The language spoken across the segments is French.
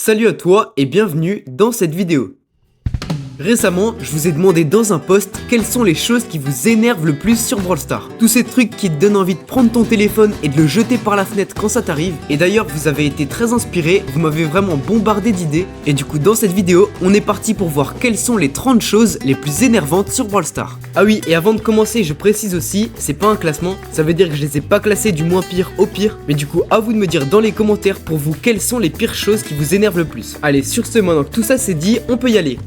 Salut à toi et bienvenue dans cette vidéo. Récemment, je vous ai demandé dans un post quelles sont les choses qui vous énervent le plus sur Brawl Stars. Tous ces trucs qui te donnent envie de prendre ton téléphone et de le jeter par la fenêtre quand ça t'arrive. Et d'ailleurs, vous avez été très inspirés, vous m'avez vraiment bombardé d'idées. Et du coup, dans cette vidéo, on est parti pour voir quelles sont les 30 choses les plus énervantes sur Brawl Stars. Ah oui, et avant de commencer, je précise aussi, c'est pas un classement, ça veut dire que je les ai pas classés du moins pire au pire. Mais du coup, à vous de me dire dans les commentaires pour vous quelles sont les pires choses qui vous énervent le plus. Allez, sur ce, maintenant que tout ça c'est dit, on peut y aller.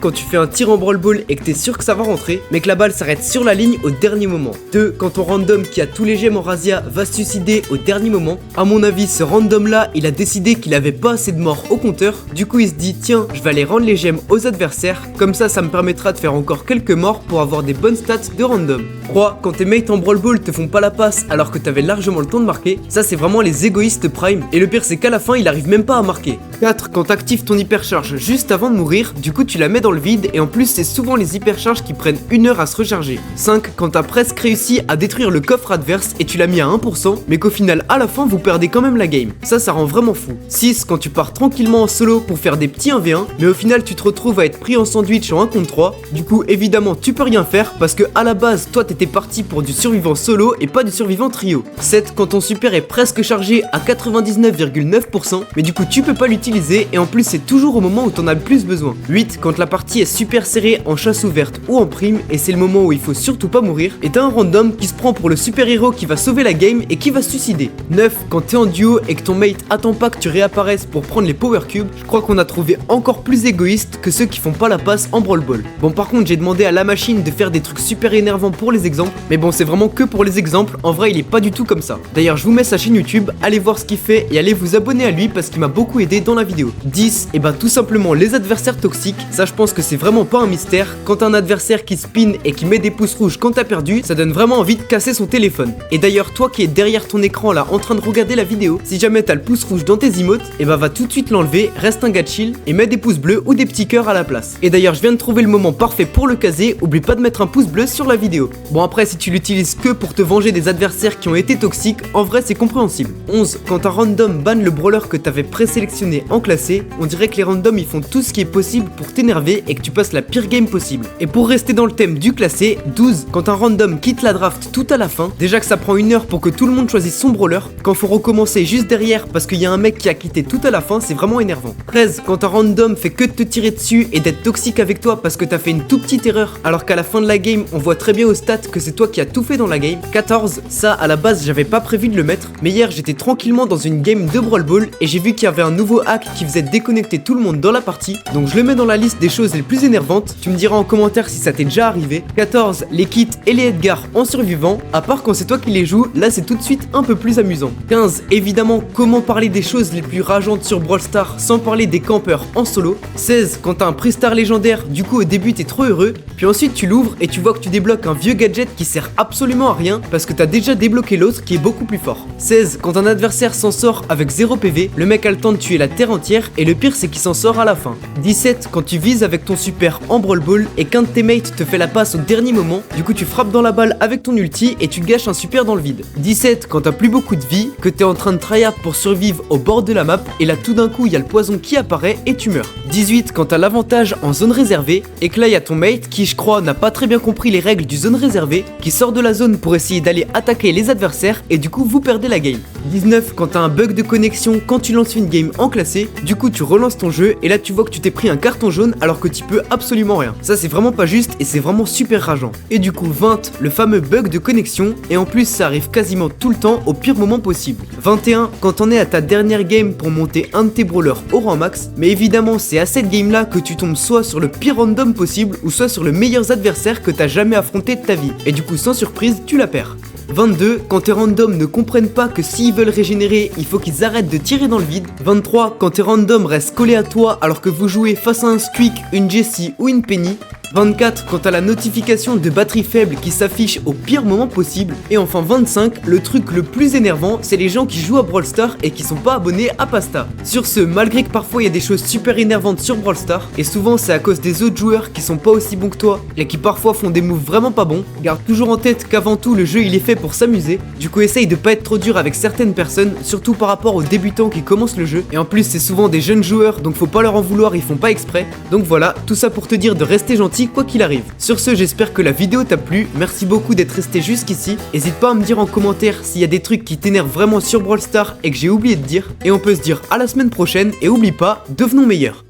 Quand tu fais un tir en Brawl Ball et que t'es sûr que ça va rentrer, mais que la balle s'arrête sur la ligne au dernier moment. 2. Quand ton random qui a tous les gemmes en razzia va se suicider au dernier moment. À mon avis, ce random là, il a décidé qu'il avait pas assez de morts au compteur. Du coup, il se dit, tiens, je vais aller rendre les gemmes aux adversaires. Comme ça me permettra de faire encore quelques morts pour avoir des bonnes stats de random. 3. Quand tes mates en Brawl Ball te font pas la passe alors que t'avais largement le temps de marquer. Ça, c'est vraiment les égoïstes prime. Et le pire, c'est qu'à la fin, il arrive même pas à marquer. 4. Quand t'actives ton hypercharge juste avant de mourir, du coup, tu la mets dans le vide et en plus c'est souvent les hypercharges qui prennent 1 heure à se recharger. 5. Quand t'as presque réussi à détruire le coffre adverse et tu l'as mis à 1%, mais qu'au final à la fin vous perdez quand même la game. Ça rend vraiment fou. 6. Quand tu pars tranquillement en solo pour faire des petits 1v1, mais au final tu te retrouves à être pris en sandwich en 1 contre 3. Du coup évidemment tu peux rien faire parce que à la base toi t'étais parti pour du survivant solo et pas du survivant trio. 7. Quand ton super est presque chargé à 99,9%, mais du coup tu peux pas l'utiliser et en plus c'est toujours au moment où t'en as le plus besoin. 8. Quand la partie est super serrée en chasse ouverte ou en prime et c'est le moment où il faut surtout pas mourir, et t'as un random qui se prend pour le super héros qui va sauver la game et qui va se suicider. 9. Quand t'es en duo et que ton mate attend pas que tu réapparaisses pour prendre les power cubes, je crois qu'on a trouvé encore plus égoïste que ceux qui font pas la passe en Brawl Ball. Bon, par contre j'ai demandé à la machine de faire des trucs super énervants pour les exemples, mais bon c'est vraiment que pour les exemples, en vrai il est pas du tout comme ça. D'ailleurs je vous mets sa chaîne YouTube, allez voir ce qu'il fait et allez vous abonner à lui parce qu'il m'a beaucoup aidé dans la vidéo. 10. Et bah tout simplement les adversaires toxiques, ça je pense que c'est vraiment pas un mystère. Quand un adversaire qui spin et qui met des pouces rouges quand t'as perdu, ça donne vraiment envie de casser son téléphone. Et d'ailleurs toi qui es derrière ton écran là en train de regarder la vidéo, si jamais t'as le pouce rouge dans tes emotes, et bah va tout de suite l'enlever, reste un gars chill et mets des pouces bleus ou des petits cœurs à la place. Et d'ailleurs je viens de trouver le moment parfait pour le caser, oublie pas de mettre un pouce bleu sur la vidéo. Bon après si tu l'utilises que pour te venger des adversaires qui ont été toxiques, en vrai c'est compréhensible. 11. Quand un random banne le brawler que t'avais présélectionné en classé, on dirait que les randoms ils font tout ce qui est possible pour t'énerver et que tu passes la pire game possible. Et pour rester dans le thème du classé, 12. Quand un random quitte la draft tout à la fin, déjà que ça prend 1 heure pour que tout le monde choisisse son brawler, quand faut recommencer juste derrière parce qu'il y a un mec qui a quitté tout à la fin, c'est vraiment énervant. 13. Quand un random fait que de te tirer dessus et d'être toxique avec toi parce que t'as fait une toute petite erreur alors qu'à la fin de la game on voit très bien au stat que c'est toi qui as tout fait dans la game. 14. Ça à la base j'avais pas prévu de le mettre, mais hier j'étais tranquillement dans une game de Brawl Ball et j'ai vu qu'il y avait un nouveau hack qui faisait déconnecter tout le monde dans la partie, donc je le mets dans la liste des choses les plus énervantes. Tu me diras en commentaire si ça t'est déjà arrivé. 14. Les kits et les Edgar en survivant, à part quand c'est toi qui les joues, là c'est tout de suite un peu plus amusant. 15. Évidemment, comment parler des choses les plus rageantes sur Brawl Stars sans parler des campeurs en solo. 16. Quand t'as un Prestar légendaire, du coup au début t'es trop heureux, puis ensuite tu l'ouvres et tu vois que tu débloques un vieux gadget qui sert absolument à rien parce que t'as déjà débloqué l'autre qui est beaucoup plus fort. 16. Quand un adversaire s'en sort avec 0 PV, le mec a le temps de tuer la terre entière et le pire c'est qu'il s'en sort à la fin. 17. Quand tu vises avec ton super en Brawl Ball et qu'un de tes mates te fait la passe au dernier moment, du coup tu frappes dans la balle avec ton ulti et tu gâches un super dans le vide. 17. Quand t'as plus beaucoup de vie, que t'es en train de tryhard pour survivre au bord de la map et là tout d'un coup il y a le poison qui apparaît et tu meurs. 18. Quand t'as l'avantage en zone réservée et que là il y a ton mate qui je crois n'a pas très bien compris les règles du zone réservée, qui sort de la zone pour essayer d'aller attaquer les adversaires et du coup vous perdez la game. 19. Quand t'as un bug de connexion quand tu lances une game en classé, du coup tu relances ton jeu et là tu vois que tu t'es pris un carton jaune alors que tu peux absolument rien. Ça c'est vraiment pas juste et c'est vraiment super rageant. Et du coup 20. Le fameux bug de connexion et en plus ça arrive quasiment tout le temps au pire moment possible. 21. Quand t'en es à ta dernière game pour monter un de tes brawlers au rang max, mais évidemment c'est à cette game là que tu tombes soit sur le pire random possible ou soit sur le meilleur adversaire que t'as jamais affronté de ta vie et du coup sans surprise tu la perds. 22. Quand tes randoms ne comprennent pas que s'ils veulent régénérer, il faut qu'ils arrêtent de tirer dans le vide. 23. Quand tes randoms restent collés à toi alors que vous jouez face à un Squeak, une Jessie ou une Penny. 24, quant à la notification de batterie faible qui s'affiche au pire moment possible. Et enfin 25, le truc le plus énervant, c'est les gens qui jouent à Brawl Stars et qui sont pas abonnés à Pasta. Sur ce, malgré que parfois il y a des choses super énervantes sur Brawl Stars, et souvent c'est à cause des autres joueurs qui sont pas aussi bons que toi, et qui parfois font des moves vraiment pas bons, garde toujours en tête qu'avant tout le jeu il est fait pour s'amuser, du coup essaye de pas être trop dur avec certaines personnes, surtout par rapport aux débutants qui commencent le jeu, et en plus c'est souvent des jeunes joueurs, donc faut pas leur en vouloir, ils font pas exprès. Donc voilà, tout ça pour te dire de rester gentil quoi qu'il arrive. Sur ce, j'espère que la vidéo t'a plu, merci beaucoup d'être resté jusqu'ici, n'hésite pas à me dire en commentaire s'il y a des trucs qui t'énervent vraiment sur Brawl Stars et que j'ai oublié de dire, et on peut se dire à la semaine prochaine, et oublie pas, devenons meilleurs.